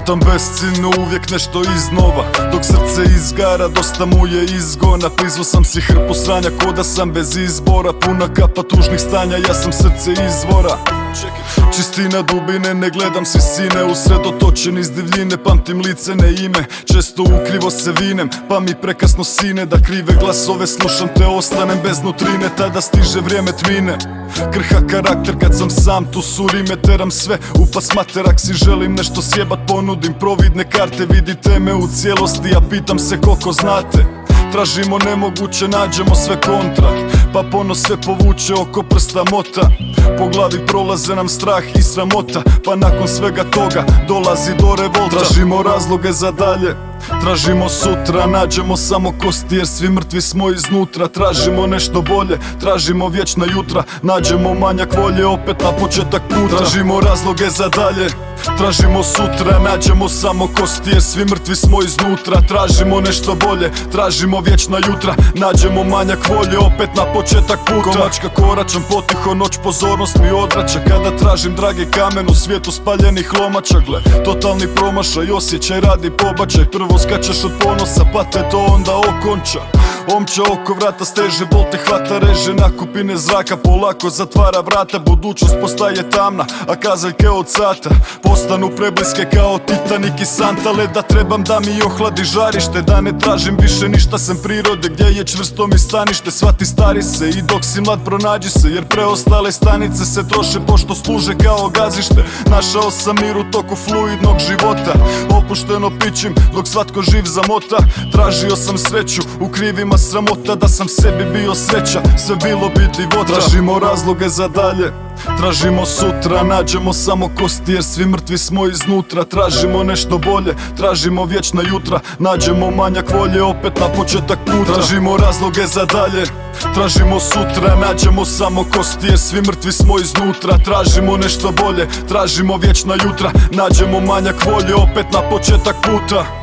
Lutam besciljno, uvijek nešto iznova. Dok srce izgara, dosta mu je izgona. Prizo sam si hrpu sranja, ko da sam bez izbora. Puna kapa tužnih stanja, ja sam srce izvora. Čistina dubine, ne gledam si sine. Usredotočen iz divljine, pamtim lice ne ime. Često ukrivo se vinem, pa mi prekasno sine. Da krive glasove slušam te ostanem bez nutrine. Tada stiže vrijeme tmine. Krha karakter kad sam sam, tu su rime. Teram sve u pas materak, si želim nešto sjebat. Ponudim providne karte, vidite me u cijelosti. Ja pitam se koliko znate. Tražimo nemoguće, nađemo sve kontra. Pa ponos sve povuče oko prsta mota. Po glavi prolaze nam strah i sramota. Pa nakon svega toga dolazi do revolta. Tražimo razloge za dalje, tražimo sutra. Nađemo samo kosti jer svi mrtvi smo iznutra. Tražimo nešto bolje, tražimo vječna jutra. Nađemo manjak volje, opet na početak puta. Tražimo razloge za dalje, tražimo sutra. Nađemo samo kosti jer svi mrtvi smo iznutra. Tražimo nešto bolje, tražimo vječna jutra. Nađemo manjak volje, opet na početak puta. Komačka koračam potiho, noć pozornost mi odvraća. Kada tražim dragi kamen u svijetu spaljenih lomača. Gle, totalni promašaj, osjećaj radi pobačaj. Prvo skačeš od ponosa, pa te to onda okonča. Omča oko vrata steže, bol te hvata, reže. Nakupine zraka polako zatvara vrata. Budućnost postaje tamna, a kazaljke od sata postanu prebliske kao Titanik i Santa. Leda trebam da mi ohladi žarište, da ne tražim više ništa sem prirode gdje je čvrsto mi stanište. Svati stari se i dok si mlad pronađi se, jer preostale stanice se troše pošto služe kao gazište. Našao sam mir u toku fluidnog života, opušteno pićim dok svatko živ zamota. Tražio sam sreću u krivima sramota, da sam sebi bio sreća, sve bilo bi divota. Tražimo razloge za dalje, tražimo sutra. Nađemo samo kosti jer svi mrtvi smo iznutra. Tražimo nešto bolje, tražimo vječna jutra. Nađemo manjak volje, opet na početak puta. Tražimo razloge za dalje, tražimo sutra. Nađemo samo kosti jer svi mrtvi smo iznutra. Tražimo nešto bolje, tražimo vječna jutra. Nađemo manjak volje, opet na početak puta.